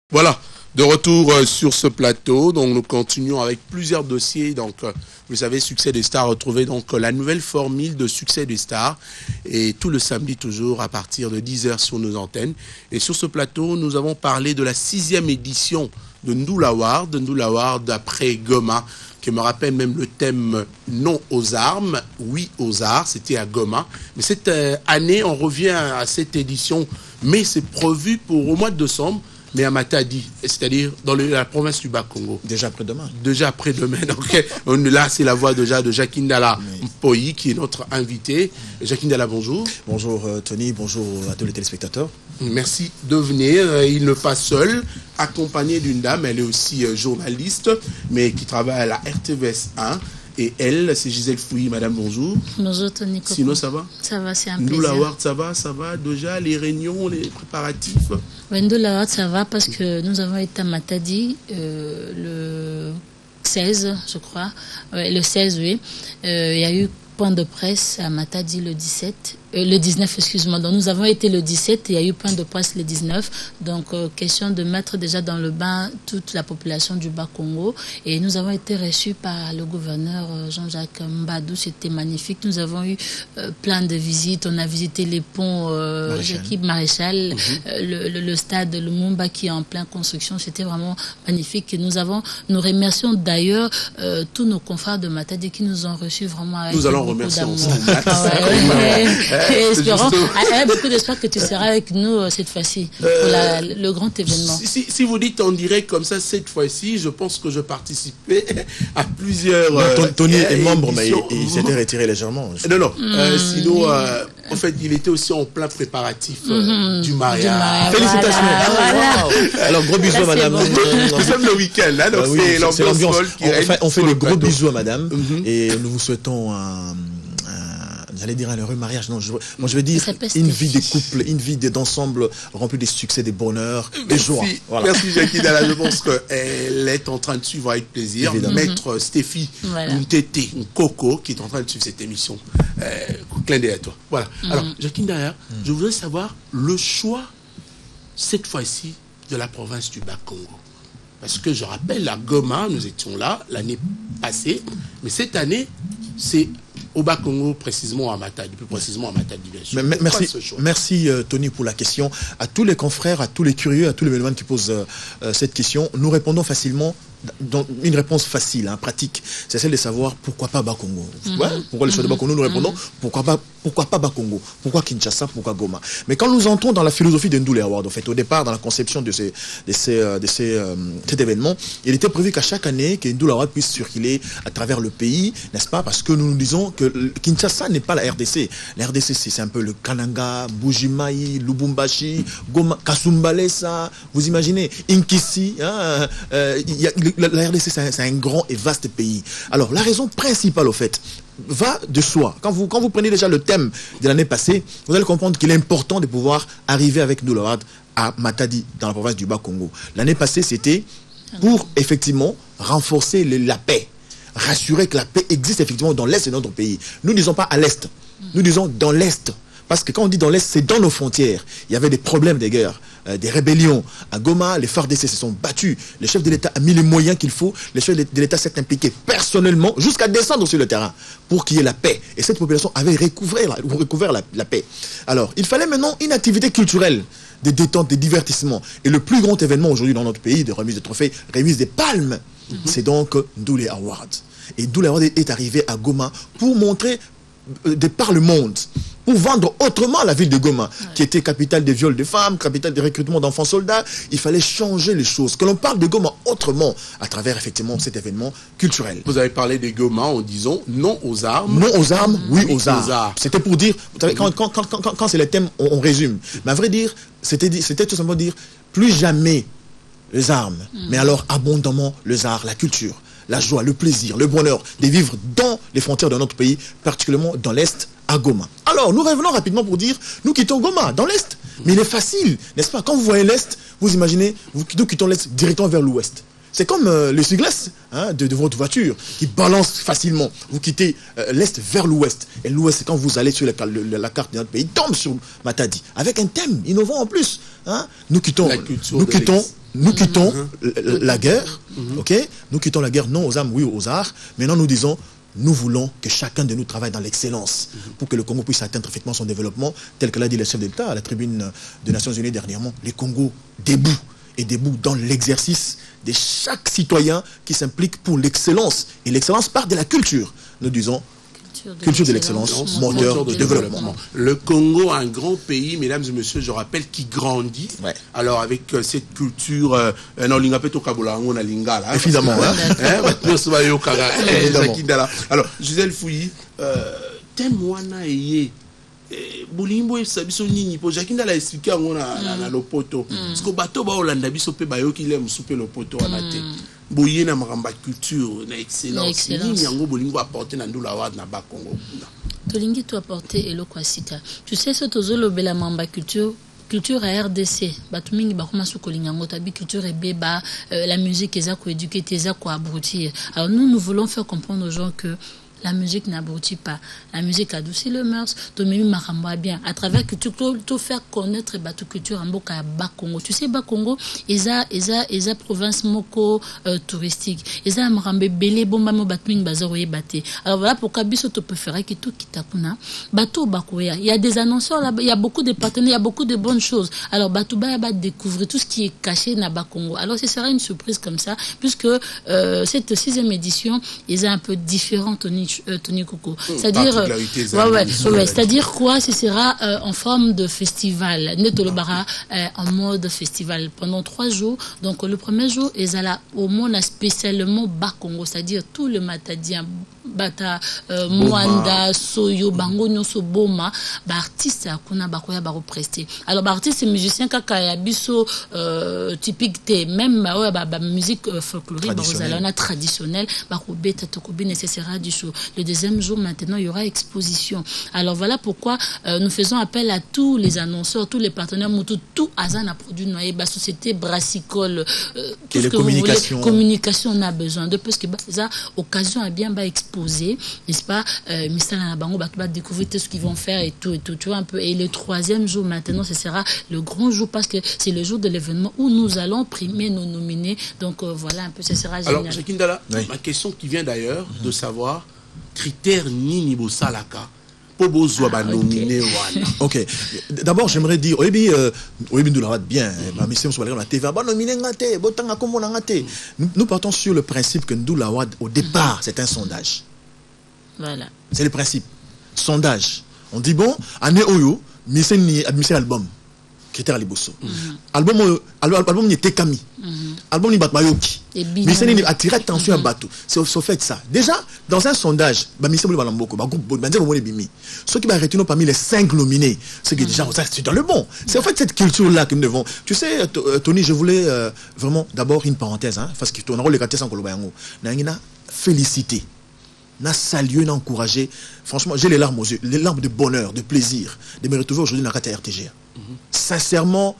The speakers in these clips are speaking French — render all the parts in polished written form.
Voilà, de retour sur ce plateau. Donc nous continuons avec plusieurs dossiers. Donc vous savez, Succès des Stars, retrouvez donc la nouvelle formule de Succès des Stars. Et tout le samedi toujours à partir de 10h sur nos antennes. Et sur ce plateau, nous avons parlé de la 6e édition de Ndoula Award après Goma, qui me rappelle même le thème non aux armes, oui aux arts, c'était à Goma. Mais cette année, on revient à cette édition, mais c'est prévu pour au mois de décembre, mais à Matadi, c'est-à-dire dans la province du Bas-Congo. Déjà après-demain. Déjà après-demain. Donc là, c'est la voix déjà de Jacquindala Mpoyi, qui est notre invité. Jacquindala, bonjour. Bonjour Tony, bonjour à tous les téléspectateurs. Merci de venir. Il ne passe seul, accompagné d'une dame. Elle est aussi journaliste, mais qui travaille à la RTVS 1. Et elle, c'est Gisèle Fouilly. Madame, bonjour. Bonjour Tony. Sinon, ça va? Ça va, c'est un plaisir. Ndoula Award, ça va déjà, les réunions, les préparatifs? Ndoula Award, ça va parce que nous avons été à Matadi le 16, je crois. Le 16, oui. Il y a eu point de presse à Matadi le 19, excuse-moi. Donc nous avons été le 17 et il y a eu point de presse le 19. Donc question de mettre déjà dans le bain toute la population du Bas-Congo. Et nous avons été reçus par le gouverneur Jean-Jacques Mbadou. C'était magnifique. Nous avons eu plein de visites. On a visité les ponts Jacques Maréchal, le stade Lumumba qui est en pleine construction. C'était vraiment magnifique. Et nous remercions d'ailleurs tous nos confrères de Matadi qui nous ont reçus vraiment avec remercier ensemble. Et espérons, avec beaucoup d'espoir que tu seras avec nous cette fois-ci pour le grand événement. Si vous dites en direct comme ça cette fois-ci, je pense que je participais à plusieurs. Tony est membre, mais il s'était retiré légèrement. Non. Sinon, en fait, il était aussi en plein préparatif du mariage. Félicitations. Voilà. Alors, gros bisous à madame. Nous sommes le week-end, là, donc c'est l'ambiance folle qui règne. On fait de gros bisous à madame et nous vous souhaitons j'allais dire un heureux mariage. Non, moi je veux dire une vie de couple, une vie d'ensemble remplie de succès, de bonheur, de joie. Voilà. Merci Jackie Dalla. Je pense qu'elle est en train de suivre avec plaisir. Maître Stéphie Ntete Nkoko qui est en train de suivre cette émission. Clin d'œil à toi. Voilà. Alors Jackie Dalla, je voudrais savoir le choix cette fois-ci de la province du Bas-Congo. Parce que je rappelle, à Goma, nous étions là l'année passée, mais cette année, c'est au Bas-Congo, précisément à Matadi, plus précisément à Matadi, bien sûr. Merci Tony pour la question. À tous les confrères, à tous les curieux, à tous les mélomanes qui posent cette question, nous répondons facilement. Dans une réponse facile, pratique, c'est celle de savoir pourquoi pas Bas-Congo. Pourquoi le choix de Bas-Congo? Nous répondons pourquoi pas Bas-Congo, pourquoi Kinshasa, pourquoi Goma. Mais quand nous entrons dans la philosophie de Ndoula Award, en fait, au départ, dans la conception de cet événement, il était prévu qu'à chaque année, que Ndoula Award puisse circuler à travers le pays, n'est-ce pas? Parce que nous nous disons que Kinshasa n'est pas la RDC. La RDC, c'est un peu le Kananga, Bujimaï, Lubumbashi, Goma, Kasumbalesa, vous imaginez, Inkisi, la RDC, c'est un grand et vaste pays. Alors, la raison principale, au fait, va de soi. Quand vous prenez déjà le thème de l'année passée, vous allez comprendre qu'il est important de pouvoir arriver avec Ndoula Award à Matadi, dans la province du Bas-Congo. L'année passée, c'était pour, effectivement, renforcer la paix. Rassurer que la paix existe, effectivement, dans l'Est de notre pays. Nous ne disons pas à l'Est. Nous disons dans l'Est. Parce que quand on dit dans l'Est, c'est dans nos frontières. Il y avait des problèmes de guerre, des rébellions. À Goma, les FARDC se sont battus. Le chef de l'État a mis les moyens qu'il faut. Le chef de l'État s'est impliqué personnellement jusqu'à descendre sur le terrain pour qu'il y ait la paix. Et cette population avait recouvert la paix. Alors, il fallait maintenant une activité culturelle, de détente, de divertissement. Et le plus grand événement aujourd'hui dans notre pays, de remise de trophées, remise des palmes, c'est donc Ndoula Award. Et Ndoula Award est arrivé à Goma pour montrer de par le monde, pour vendre autrement la ville de Goma, qui était capitale des viols de femmes, capitale des recrutements d'enfants soldats. Il fallait changer les choses, que l'on parle de Goma autrement, à travers effectivement cet événement culturel. Vous avez parlé de Goma en disant non aux armes. Non aux armes, oui aux arts. C'était pour dire, vous savez, quand c'est le thème, on résume. Mais à vrai dire, c'était tout simplement dire, plus jamais les armes, mais alors abondamment les arts, la culture, la joie, le plaisir, le bonheur de vivre dans les frontières de notre pays, particulièrement dans l'Est, à Goma. Alors, nous revenons rapidement pour dire, nous quittons Goma, dans l'Est. Mais il est facile, n'est-ce pas? Quand vous voyez l'Est, vous imaginez, nous quittons l'Est directement vers l'Ouest. C'est comme le suglace de votre voiture qui balance facilement. Vous quittez l'Est vers l'Ouest. Et l'Ouest, quand vous allez sur la carte de notre pays, tombe sur Matadi. Avec un thème innovant en plus. Nous quittons nous quittons la guerre, ok? Nous quittons la guerre, non aux armes, oui aux arts. Maintenant, nous disons, nous voulons que chacun de nous travaille dans l'excellence pour que le Congo puisse atteindre effectivement son développement, tel que l'a dit le chef d'État à la tribune des Nations Unies dernièrement. Les Congos debout, et debout dans l'exercice de chaque citoyen qui s'implique pour l'excellence. Et l'excellence part de la culture. Nous disons, culture de l'excellence, moteur de développement. Le Congo, un grand pays, mesdames et messieurs, je rappelle, qui grandit. Ouais. Alors, avec cette culture, évidemment. Alors, Gisèle Fouilly, témoignage et bolimbo sabiso nini po jakinda la expliquer na lopoto parce que bato ba olanda biso pe ba yoki le musupe lopoto wana te boye na makamba culture na excellence nini yango bolingo apporter na ndula wa na ba Congo tolingi to apporter eloko asika tu sais ce tozolo bela mamba culture à RDC bato mingi bakoma sukolinga ngo tabi culture ebeba la musique eza ko éduquer eza ko abrutir. Alors nous voulons faire comprendre aux gens que la musique n'abrutit pas. La musique adoucit le mœurs. Tomemi Maramba bien. À travers que tu peux faire connaître la culture en Boka Bakongo. Tu sais, Bakongo, ils ont province moko touristique. Ils ont Marambe Belé, Bombamo Batming, Bazaroye Baté. Alors voilà pourquoi Biso te peut faire que tout Kitakuna. Bato Bakoya. Il y a des annonceurs là-bas, il y a beaucoup de partenaires, il y a beaucoup de bonnes choses. Alors Batouba va découvrir tout ce qui est caché dans Bakongo. Alors ce sera une surprise comme ça, puisque cette 6e édition, ils sont un peu différents, Tony Coco. C'est-à-dire, c'est-à-dire quoi? Ce sera en forme de festival. Netolobara en mode festival pendant 3 jours. Donc le premier jour, ils allaient au monde spécialement Bakongo, c'est-à-dire tout le matadien. Bata Mwanda Soyo Bango Nyoso Boma artiste kuna bakoya ba represter. Alors artiste musicien kaka ya biso typique te même ba musique folklorique ba traditionnelle ba ko beta to ko nécessaire du show. Le deuxième jour maintenant il y aura exposition. Alors voilà pourquoi nous faisons appel à tous les annonceurs, tous les partenaires tout Azana produit noyé ba société brassicole tout ce que vous voulez, communication on a besoin de parce que ça occasion à bien ba exposer, n'est-ce pas? Mistala na bango va découvrir tout ce qu'ils vont faire et tout, tu vois un peu. Et le 3e jour maintenant, ce sera le grand jour parce que c'est le jour de l'événement où nous allons primer nos nominés. Donc voilà un peu, ce sera génial. Alors, Jacquindala, ma question qui vient d'ailleurs de savoir critères nini bosalaka. Ok. D'abord, j'aimerais dire, nous partons sur le principe que Ndoulawad, au départ, c'est un sondage. Voilà. C'est le principe. Sondage. On dit, bon, année Oyo, Misseni album. Critère Liboso. Album ni Tekami. Album ni Batmayoki. Misseni ni attirer attention à Batou. C'est au fait ça. Déjà, dans un sondage, Misseni Balamboko, ceux qui vont retenir parmi les 5 nominés, c'est que déjà, c'est dans le bon. C'est en fait cette culture-là que nous devons. Tu sais, Tony, je voulais vraiment, d'abord, une parenthèse, hein, parce que ton rôle est gâté sans Kolobayango. Nangina, féliciter. N'a salué, n'a encouragé. Franchement, j'ai les larmes aux yeux, les larmes de bonheur, de plaisir, de me retrouver aujourd'hui dans la RTGA. Sincèrement,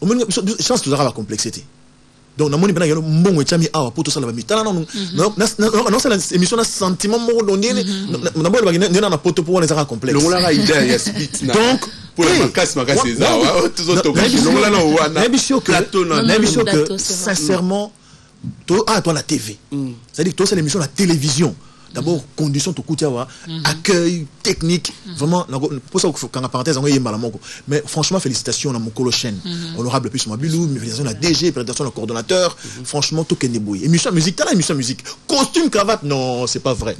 je pense que tu auras la complexité. Donc, dans mon émission, il y a un bon échami à pour tout ça. Non, c'est l'émission d'un sentiment mort. Donc, il y a un poteau pour les arts complexes. Donc, pour le casse, sincèrement, toi la TV. C'est-à-dire que toi, c'est l'émission de la télévision. D'abord, conditions de Koutiawa, accueil, technique, vraiment, pour ça, quand la parenthèse, mais franchement, félicitations à mon colochène, honorable plus Mabilou, félicitations à la DG, félicitations au coordonnateur, franchement, tout est débrouillé. Émission musique, t'as la émission musique, costume, cravate, non, c'est pas vrai.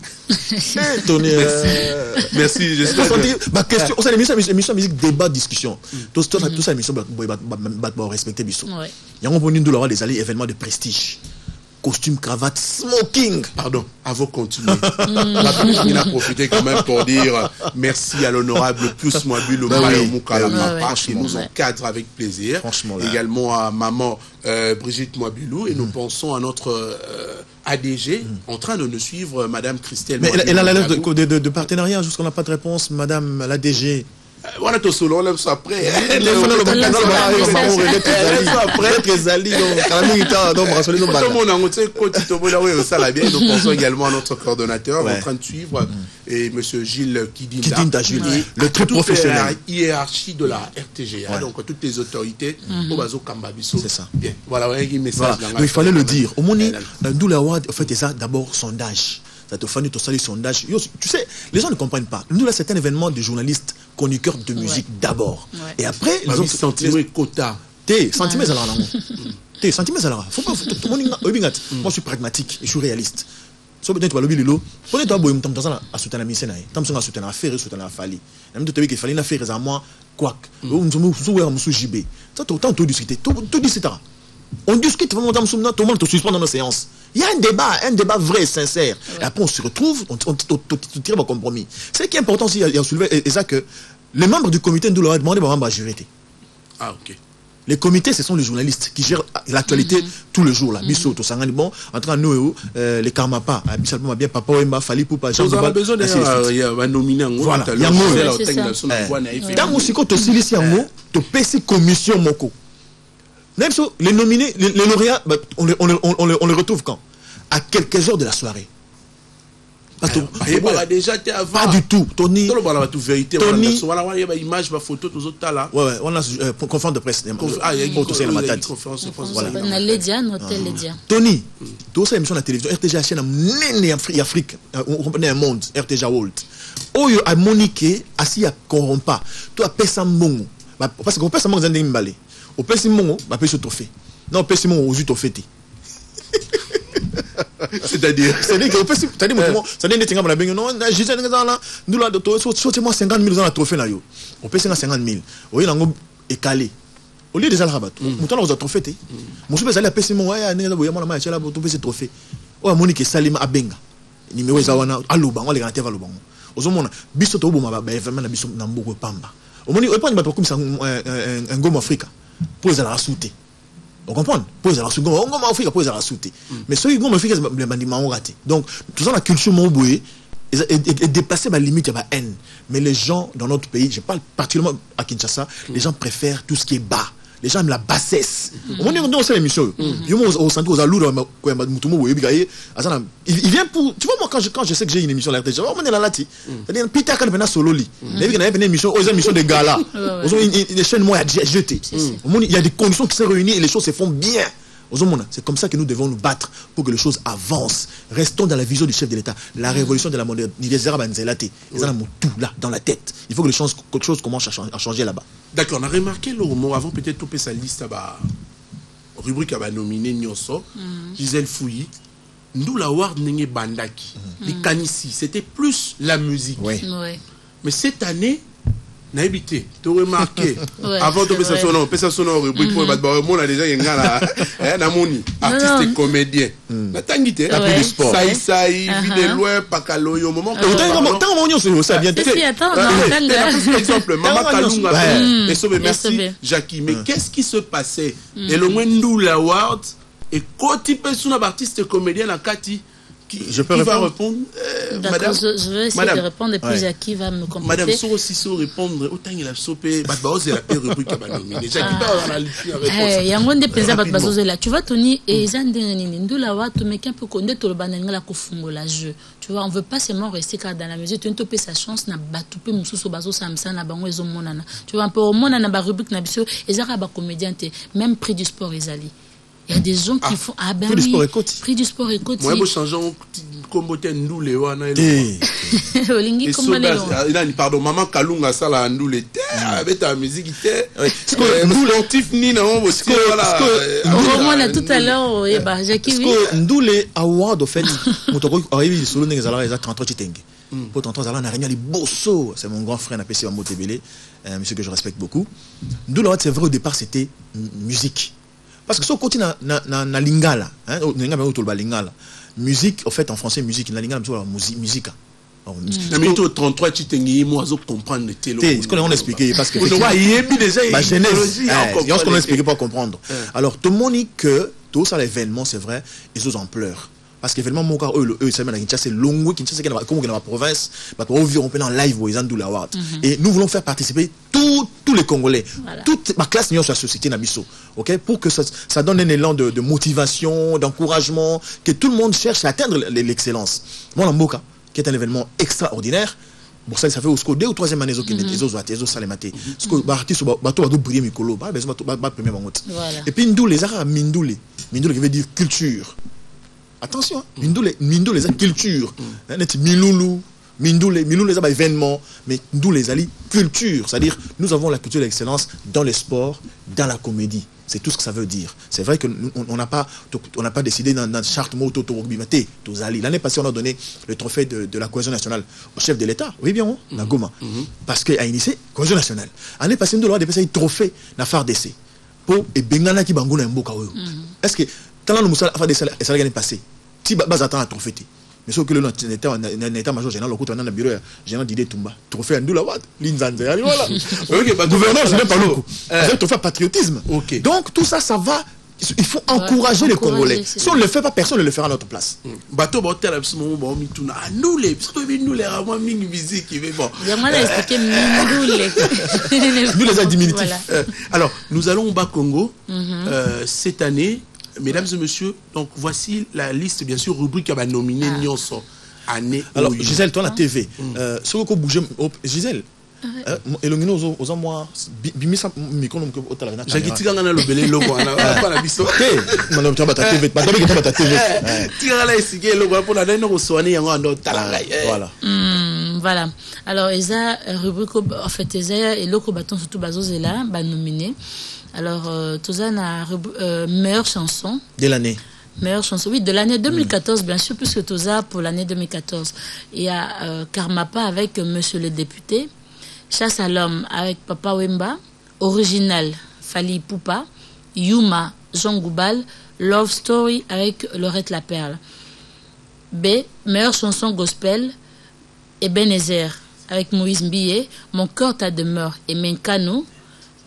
Merci, j'espère. Ma question, c'est l'émission musique, débat, discussion. Tout ça, l'émission, respecter Bissot. Il y a un bon de des alliés événements de prestige. Costume, cravate, smoking. Pardon, avant de continuer. On a profité quand même pour dire merci à l'honorable Pius Mwabilou qui nous encadre avec plaisir. Également à maman Brigitte Mwabilou. Et nous pensons à notre ADG en train de nous suivre, Madame Christelle. Mais elle a l'air de partenariat jusqu'à n'a pas de réponse, Madame l'ADG. Voilà, tout solo, on l'aime ça après. Les gens le ça bien. Nous pensons également à notre coordonnateur en train de suivre et M. Gilles Kidinda, le très professionnel. La hiérarchie de la RTGA, donc toutes les autorités au Bazo Kambabiso. C'est ça. Bien, voilà, un message. Il fallait le dire. Au Moni, d'où la Ward, en fait, c'est ça, d'abord, sondage. Ça te fait tout ça, les sondages. Tu sais, les gens ne comprennent pas. Nous, là, c'est un événement de journalistes chroniqueurs de musique d'abord. Et après, les autres sentiments et quotas. Sentiments à la sentiments à la faut pas. Moi, je suis pragmatique et je suis réaliste. So peut-être tu vas le bilo. On est toi boyum tam dans à soutenir la mission naï. Tam songa soutenir affaire soutenir la fali. Même tu te dis qu'il fallait une affaire à moi quoi. On se JB. Ça autant tout discuter. Tout discuter. On discute vraiment tout le monde te suspend dans nos séances. Il y a un débat vrai, sincère. Et après, on se retrouve, on tire un compromis. Ce qui est important aussi, il y a soulevé, et ça que les membres du comité nous leur demandé par jurer. Ah, ok. Les comités, ce sont les journalistes qui gèrent l'actualité tous les jours. Là. Bissot, Tosangani, bon, entre nous, les Karmapa, Abissalpoma, bien, Papa Wemba, Fali Poupa, Jean Bobal. On a besoin de nominer un voilà, il y a un dans mon psycho, tu as ici un mot, tu as commission Moko. Même si les nominés, les lauréats, on les retrouve quand? À quelques heures de la soirée. Parce que déjà pas du tout. Tony. Tony. On a image, photo, tout ça là. Ouais, on a conférence de presse. Ah, il y a une conférence de presse. Voilà. On a Lédia, hôtel Lédia. Tony, tout ça émission à la télévision. RTGA chaîne en Afrique, on comprenait un monde. RTGA World. Oyo a Monique, assis à corrompa. Toi, à Pessamon. Parce qu'on Pessamon, c'est un imbalé. Au Pessimon, on peut se trophée. Non, au Pessimon, on joue au fêté. C'est-à-dire que au Pessimon, c'est-à-dire que on a bien non, j'ai dit là, nous là, sortez-moi 50 000 dans la trophée là yo. Au Pessimon 50 000. Oui, là on est calé. Au lieu de ça rabat. Mouton on a trophée té. Mon super aller à Pessimon, ouais, ne boya moi là, là pour ce trophée. Oh Monique Salima Abenga. Numéro zawana aluba, on les garantir aluba. Ozomona biso to boma ba vraiment na biso na mboko pamba. Au moni on pas comme ça un gomme Africa. Pose à la souté. On comprend? Pose à la souté. On va Afrique pose à la souté. Mais ceux qui vont Afrique les bandits ont raté. Donc tout ça la culture moboué est dépassé ma limite, il y a haine. Mais les gens dans notre pays, je parle particulièrement à Kinshasa, les gens préfèrent tout ce qui est bas. Les gens aiment la bassesse. On est dans cette émission. Il vient pour. Tu vois, moi, quand je sais que j'ai une émission à la RTG, on est là, là, c'est-à-dire, Peter Kalpena Sololi. Il y a une émission, aux émissions de gala. Une chaîne, moi, à jeter. Il y a des conditions qui sont réunies et les choses se font bien. C'est comme ça que nous devons nous battre pour que les choses avancent. Restons dans la vision du chef de l'État. La révolution de la modernité, les Arabes, ils ont tout là, dans la tête. Il faut que quelque chose commence à changer là-bas. D'accord, on a remarqué le mot avant peut-être topé sa liste à rubrique à nominer Nyonso, Gisèle Fouilly, nous la Ward Nenge Bandaki, les Kanissi, c'était plus la musique. Oui. Mais cette année, n'a habité, tu as remarqué, avant de passer son nom, rubrique pour on a déjà un gars là, Namoni, artiste et comédien. La tangité, la plus du sport. Saï, Videloin, Pakaloyo, moment que exemple, Maman Kalunga, et sauvé, merci, Jackie. Mais qu'est-ce qui se passait? Et le moins nous la Ward, et quand tu peux sur un artiste comédien à Kati, qui va répondre Madame, je vais essayer de répondre et puis Jackie va me compléter. Madame Soro Sisso répondre autant il a sopé c'est la pire rubrique à nominer. Jackie va la réponse. Il y a un des pays à là. Tu vois Tony et Zandénini ndula wa to mec un peu connaître to le bananga la kofungo la jeu. Tu vois, on veut pas seulement rester car dans la musique, tu topé sa chance na batupe mususu bazo samsa na bango ezo monana. Tu vois un peu au monana ba rubrique na biso ezara ba comédien même prix du sport ezali. Il y a des gens qui font prix du sport et côté. Prix du sport et côté. Moi je change comme nous les wana Olingi comme les pardon maman Kalunga ça la nous les avec ta musique était nous l'antif ni non parce que voilà on a tout à l'heure et bah Jackie oui Ndoule award au fait motoko arrive solo ngezala eza 33 titenge pour 33 ala na réunion les bosso c'est mon grand frère na PC Motebele monsieur que je respecte beaucoup Ndoule award c'est vrai au départ c'était musique. Parce que ce côté na lingala, hein, lingala. Musique, en fait, en français, musique, na lingala, musique. Na minute 33, tu t'es moi, je comprends le télo. C'est ce qu'on a expliqué, parce que. Ma genèse, il y a ce qu'on a expliqué pour comprendre. Alors, tout le monde dit que, tout ça, l'événement, c'est vrai, ils ont en pleurs. parce qu'événement mon cas eux ça mène à Kinshasa, c'est Longwe Kinshasa qui est comme dans la province, bah pour vivre on peut en live ils ont d'où l'award. Et nous voulons faire participer tous les Congolais, toute ma classe de la société Nabiso, ok, pour que ça donne un élan de motivation, d'encouragement, que tout le monde cherche à atteindre l'excellence. Bon la Moka qui est un événement extraordinaire. Bon ça fait jusqu'au 2 ou 3e année les salematé parce que artiste bateau va briller mikolo ba premier bangote. Et puis ndou les arts mindule qui veut dire culture. Attention, mindule les culture. Net milulu mindule les événements, mais ndou les ali culture, c'est-à-dire nous avons la culture de l'excellence dans le sport, dans la comédie. C'est tout ce que ça veut dire. C'est vrai que on n'a pas décidé dans la charte moto Torobimate, Tozali. L'année passée, on a donné le trophée de la cohésion nationale au chef de l'État. Oui, bien, la Goma. Parce qu'il a initié cohésion nationale. L'année passée, nous avons dépassé le trophée de la FARDC. Pour et Bengana qui bangouna un boka. Est-ce que, tant que nous avons fait des ça l'année passée, si bas attend un trophée, mais sauf que le état-major général, le coup, on a un bureau général d'idée Toumba. Trophée Ndoula Wad, Linzanze, voilà. Gouverneur, je n'ai pas le coup. C'est un trophée patriotisme. Donc, tout ça, ça va. Il faut encourager les Congolais. Si on ne le fait pas, personne ne le fera à notre place. Bateau, nous les ramons musique qui bon. Nous les diminutifs. Alors, nous allons au Bas-Congo cette année. Mesdames et messieurs, donc voici la liste, bien sûr, rubrique à ma nominée Nyonso. Année. Alors, Gisèle, toi, la TV. Ce que vous bougez, Gisèle. Et le mino aux mois bimisa micro nom que au talana j'ai dit quand on a le belé logo on a pas la biso non tu vas ta TV pas d'abord ta TV tu as là ici le logo pour la dernière au soigner yango ando talanga voilà voilà alors eza rubrique en fait eza et loko baton surtout bazozela ba nominé alors tozana meilleure chanson de l'année. Meilleure chanson, oui, de l'année 2014, bien sûr, puisque Toza pour l'année 2014. Il y a Karmapa avec Monsieur le député, Chasse à l'homme avec Papa Wemba, Original, Fali Poupa, Yuma, Jean Goubal, Love Story avec Laurette La Perle. B, meilleure chanson gospel, Ebenezer avec Moïse Mbié, Mon cœur ta demeure et Menkano.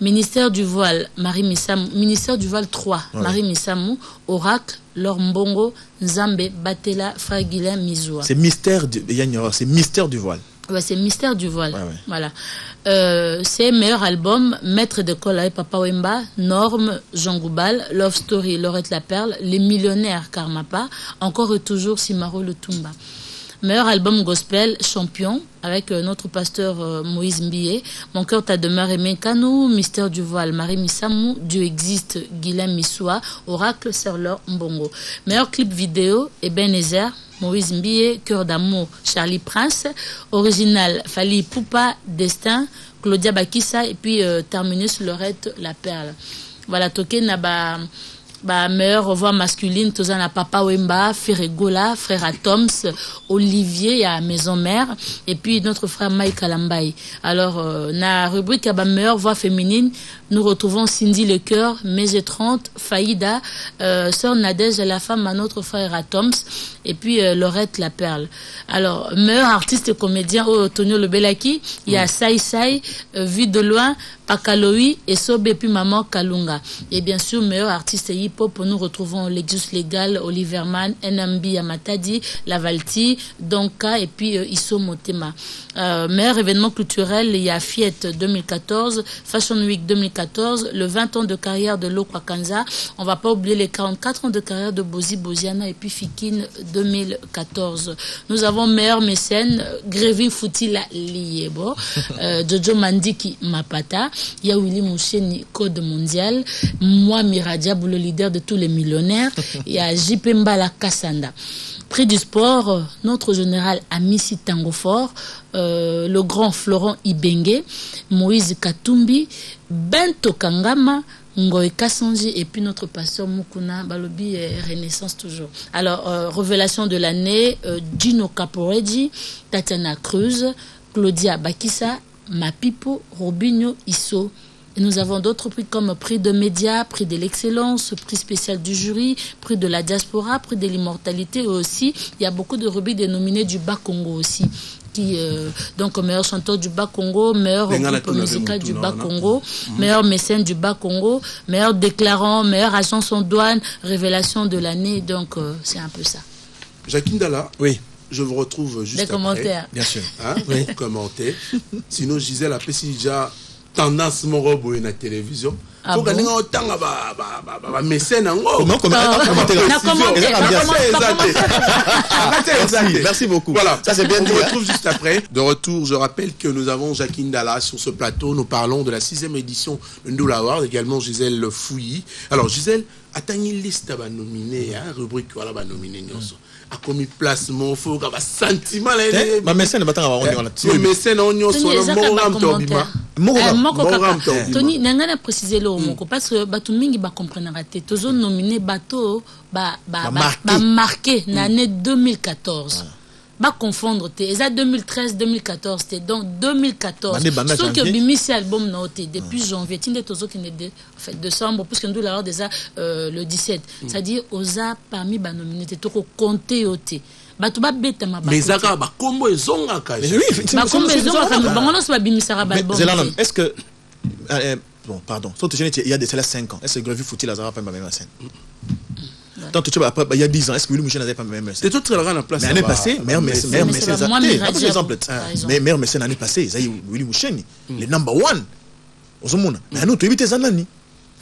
Ministère du voile, Marie Missamou. Ministère du voile 3, Marie Missamou. Oracle, Laure Mbongo, Nzambe, Batela, Fragilin, Mizoua. C'est mystère c'est mystère du voile. Ouais, c'est mystère du voile. Voilà. C'est meilleur album, Maître de Colle avec Papa Wemba, Norme, Jean Goubal, Love Story, Laurette La Perle, Les Millionnaires, Karmapa, encore et toujours Simaro Lutumba. Meilleur album gospel, Champion, avec notre pasteur Moïse Mbié, Mon cœur ta demeure aimé Kanou, Mystère du voile, Marie Missamou, Dieu existe, Guilain Missoua, Oracle, Serleur Mbongo. Meilleur clip vidéo, Ebenezer, Moïse Mbié, Cœur d'amour, Charlie Prince, Original, Fali Poupa, Destin, Claudia Bakissa, et puis Terminus, Laurette La Perle. Voilà, toqué n'a meilleure voix masculine, Tozana Papa Wemba, Ferregola, frère Atoms, Olivier à Maison Mère, et puis notre frère Mike Alambaï. Alors, na rubrique à meilleure voix féminine, nous retrouvons Cindy Lecoeur, Mégé 30, Faïda, Sœur Nadège, la femme à notre frère Atoms, et puis Laurette La Perle. Alors, meilleur artiste et comédien, Tonio Lebelaki, il y a Sai Sai, Vu de loin, Pakaloï, et Sobe, et puis Maman Kalunga. Et bien sûr, meilleur artiste hip-hop, nous retrouvons Lexus Legal, Oliver Mann, NMB Yamatadi, Lavalti, Donka, et puis Isso Motema. Meilleur événement culturel, il y a Fiat 2014, Fashion Week 2014, le 20 ans de carrière de Lokwa Kanza. On va pas oublier les 44 ans de carrière de Bozi Boziana et puis Fikine 2014. Nous avons meilleur mécène, Grévin Foutila Liebo, Jojo Mandiki Mapata, il y a Willy Moucheni, Code Mondial, moi Miradia, le leader de tous les millionnaires, il y a JP Mbala Kassanda. Prix du sport, notre général Amissi Tangofort, le grand Florent Ibengue, Moïse Katumbi, Bento Kangama, Ngoy Kassonji et puis notre pasteur Mukuna Balobi Renaissance toujours. Alors, révélation de l'année, Gino Caporeggi, Tatiana Cruz, Claudia Bakissa, Mapipo, Robinho Isso. Et nous avons d'autres prix comme prix de médias, prix de l'excellence, prix spécial du jury, prix de la diaspora, prix de l'immortalité aussi. Il y a beaucoup de rubriques dénominées du Bas-Congo aussi. Qui, donc meilleur chanteur du Bas-Congo, meilleur groupe musical du Bas-Congo, meilleur mécène du Bas-Congo, meilleur déclarant, meilleur agent sans douane, révélation de l'année. Donc c'est un peu ça. Jacques Ndala, Oui, je vous retrouve juste Des après. commentaires. bien sûr. Hein, oui. Commenter. Sinon, Gisèle, après, si déjà tendance mon robot na télévision. Ah Faut bon? que autant mécène en gros. Comment Merci beaucoup. Voilà, Ça c'est bien on dit. vous retrouve juste après. De retour, je rappelle que nous avons Jacques Ndala sur ce plateau. Nous parlons de la 6e édition de Ndula Award, également Gisèle Fouilly. Alors Gisèle, atteignez une liste à nominer, hein, rubrique voilà, à nominer. A commis placement, faut qu'il y ait un sentiment. Ma mécène, on est là. Le mécène, on y Tony, nangana préciser le moko parce que batu mingi ba comprendre raté. Tozo nominé bateau ba marqué l'année 2014. Ba confondre te. Eza 2013 2014 te. Donc 2014. Sauf que bimisi album na ote depuis janvier. Tinde tozo qui ne en fait décembre puisque nous l'avons déjà le 17. C'est-à-dire oza parmi ba nominé te toko compter ote. Batu ba beta ma ba. Mais zaka ba kombo ezonga ka. Mais oui, ba kombo ezonga ka bangono so ba bimisara ba album. Est-ce que bon, pardon. Il y a de cela 5 ans. Est-ce que Grevi Fouti Lazara pas même scène? Tant que tu après il y a 10 ans, est-ce que Willy Mouchen n'avait pas même scène? C'est tout très rare en place. Mais l'année passée, meilleur mécène, par exemple, meilleur mécène l'année passée, ils ont Willy Mouchen, le number 1. Ozomona. Mais nous tu éviter ça l'année.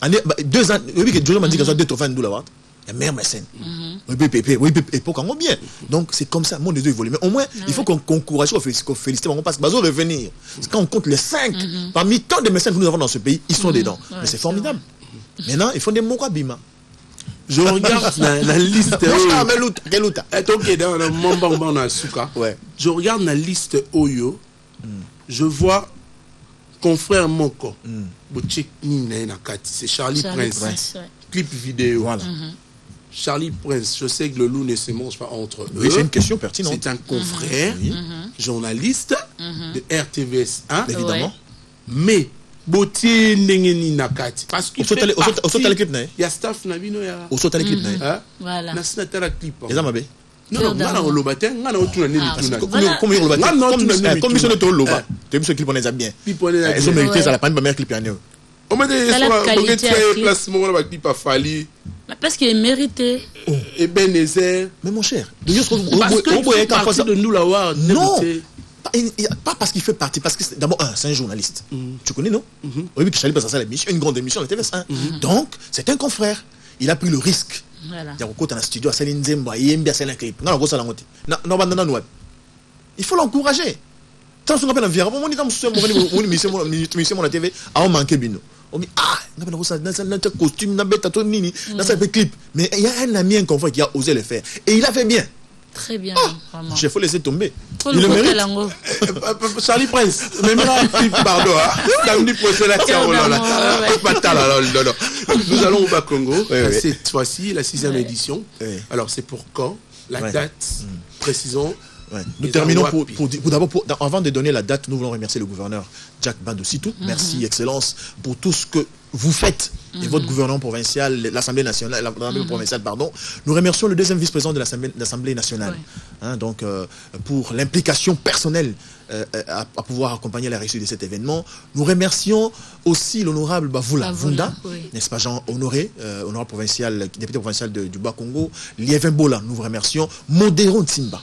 2 ans, oui que Jojo m'a dit que ça 2 trophées Ndula Award. Il y a meilleur mécène. Oui, époque en bien. Donc c'est comme ça, mon Dieu évolue. Mais au moins, il faut qu'on encourage, qu'on félicite, parce que Bazo revenir. Quand on compte les 5, parmi tant de mécènes que nous avons dans ce pays, ils sont dedans. Mais c'est formidable. Maintenant, il faut des mots Bima. Je regarde la liste. Je regarde la liste Oyo. Je vois confrère Moko. C'est Charlie Prince. Clip vidéo. Voilà. Charlie Prince, je sais que le loup ne se mange pas entre eux. Oui, c'est une question pertinente. C'est un confrère, journaliste de RTVS 1. Évidemment. Mais Botier Nengeni Nakati. Parce qu'il fait partie. Il y a staff Nabino ya. Au saut à l'équipe. Voilà. Nasinatara clip. Les amabé. Non, non, on lobatin, on a autre année. Comme il lobatin. Comme il est loba. Tu as vu ce clip on les a bien. Ils ont mérité ça la panne meilleure clip année. On m'a dit que placement on va clip à Fali. Parce qu'il est mérité. Et Benézer. Mais mon cher, parce que de nous l'avoir. Non. Pas parce qu'il fait partie, parce que d'abord, c'est un journaliste. Tu connais, non? Oui, que Charlie passe à ça, une grande émission, la TVS1. Donc, c'est un confrère. Il a pris le risque. Voilà. Il faut l'encourager. Tant qu'on appelle un virage, on dit que la TV a manqué bino. On dit notre costume, notre clip. Mais il y a un ami, un confrère qui a osé le faire. Et il a fait bien. Très bien, vraiment. Il faut laisser tomber. Il le mérite. Charlie Prince, même pardon, samedi prochain, nous allons au Bas-Congo, cette fois-ci, la 6e édition. Alors, c'est pour quand? La date, précisons. Nous terminons avant de donner la date, nous voulons remercier le gouverneur Jack Bandositou. Merci, Excellence, pour tout ce que vous faites et votre gouvernement provincial, l'Assemblée nationale, l'Assemblée provinciale, pardon. Nous remercions le deuxième vice-président de l'Assemblée nationale, donc pour l'implication personnelle à pouvoir accompagner la réussite de cet événement. Nous remercions aussi l'honorable Bavoula Vunda, n'est-ce pas, Jean Honoré, honorable provincial, député provincial du Bas-Congo, Liévin Bola, nous vous remercions, Modéron Timba,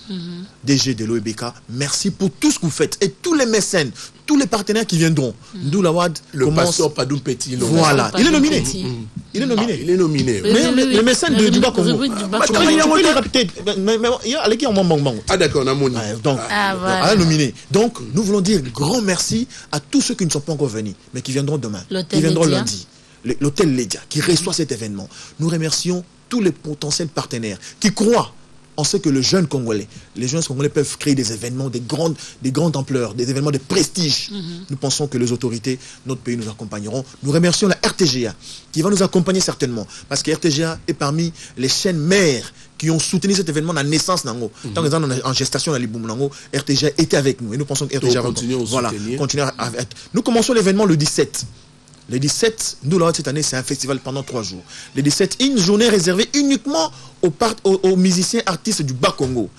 DG de l'OEBK, merci pour tout ce que vous faites et tous les mécènes, tous les partenaires qui viendront. Ndula Award, le pasteur Padoum Petit. Voilà, il est nominé. Il est nominé. Il est nominé. Mais le mécène du Bas-Congo. Ah d'accord, on a mon donc, nominé. Donc, nous voulons dire grand merci à tous ceux qui ne sont pas encore venus, mais qui viendront demain, qui viendront lundi. L'hôtel Lédia, qui reçoit cet événement. Nous remercions tous les potentiels partenaires qui croient en ce que les jeunes Congolais peuvent créer des événements de grande ampleur, des événements de prestige. Nous pensons que les autorités, notre pays nous accompagneront. Nous remercions la RTGA qui va nous accompagner certainement, parce que RTGA est parmi les chaînes mères qui ont soutenu cet événement dans la naissance Nango. Tant que nous en gestation dans les boum Nango, RTGA était avec nous et nous pensons que RTGA va continuer à être. Nous commençons l'événement le 17. Le 17, nous, cette année, c'est un festival pendant 3 jours. Le 17, une journée réservée uniquement aux musiciens artistes du Bas-Congo.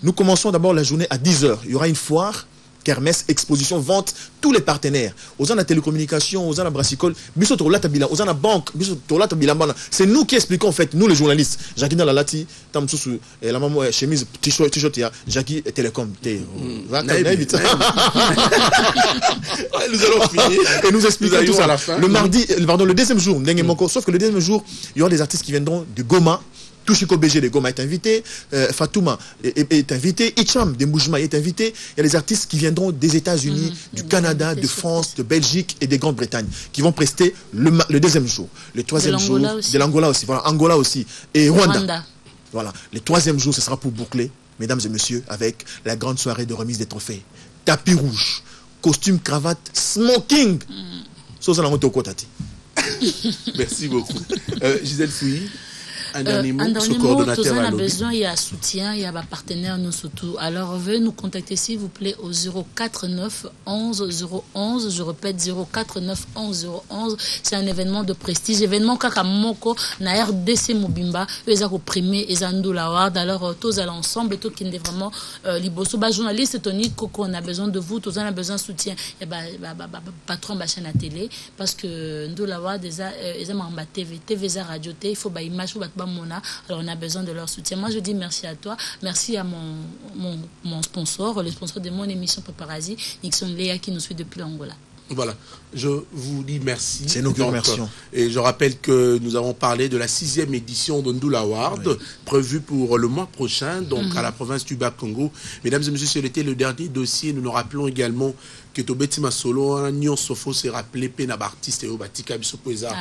Nous commençons d'abord la journée à 10h. Il y aura une foire kermesse, exposition, vente, tous les partenaires. Aux la télécommunication, aux la brassicole, c'est nous qui expliquons en fait, nous les journalistes. Jackie dans la lati, la maman chemise, t-shirt, Jackie Télécom. Nous allons finir et nous expliquons tout ça. À la fin. Le deuxième jour, sauf que le deuxième jour, il y aura des artistes qui viendront de Goma. Touchiko BG de Goma est invité, Fatouma est invité, Icham de Moujma est invité. Il y a des artistes qui viendront des États-Unis, du Canada, de France, de Belgique et de Grande-Bretagne qui vont prester le deuxième jour. Le troisième jour, de l'Angola aussi. Voilà, Angola aussi. Et Rwanda. Voilà. Le troisième jour, ce sera pour boucler, mesdames et messieurs, avec la grande soirée de remise des trophées. Tapis rouge, costume, cravate, smoking. Merci beaucoup. Gisèle Fouilly. Un dernier mot, tout ça, on a besoin, il y a soutien, il y a des partenaires, nous surtout. Alors, veuillez nous contacter, s'il vous plaît, au 049 11 011. Je répète, 049 11 011. C'est un événement de prestige. Événement Kakamoko, na RDC Mobimba, ils ont primé, ils ont nous l'award. Alors, tous à l'ensemble, tout qui est vraiment liboso. Journaliste, Tony Coco, on a besoin de vous, tous on a besoin de soutien. Il y a patron de la chaîne à télé, parce que nous l'award, ils ont TV, radio, il faut une image, alors on a besoin de leur soutien. Moi je dis merci à toi, merci à mon sponsor, le sponsor de mon émission Paparazzi, Nixon Léa qui nous suit depuis l'Angola. Voilà, je vous dis merci. C'est nous qui remercions. Et je rappelle que nous avons parlé de la 6e édition de Ndula Award, prévue pour le mois prochain, donc à la province du Bas-Congo. Mesdames et messieurs, c'était le dernier dossier. Nous nous rappelons également que Tobeti Masolo, Nyon Sofo s'est rappelé Pena Bartiste et Obatika Bisopoeza,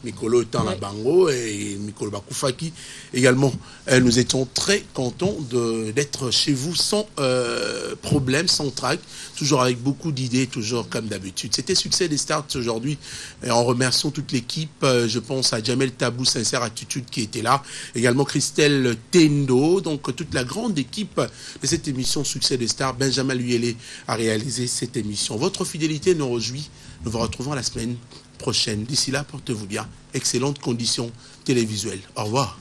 Mikolo étant la Bango et Mikolo Bakoufaki. Également, nous étions très contents d'être chez vous sans problème, sans trac, toujours avec beaucoup d'idées, toujours comme d'habitude. C'était Succès des Stars aujourd'hui. En remerciant toute l'équipe, je pense à Jamel Tabou, Sincère Attitude qui était là. Également Christelle Tendo, donc toute la grande équipe de cette émission Succès des Stars. Benjamin Luyele a réalisé cette émission. Votre fidélité nous réjouit. Nous vous retrouvons la semaine prochaine. D'ici là, portez-vous bien. Excellentes conditions télévisuelles. Au revoir.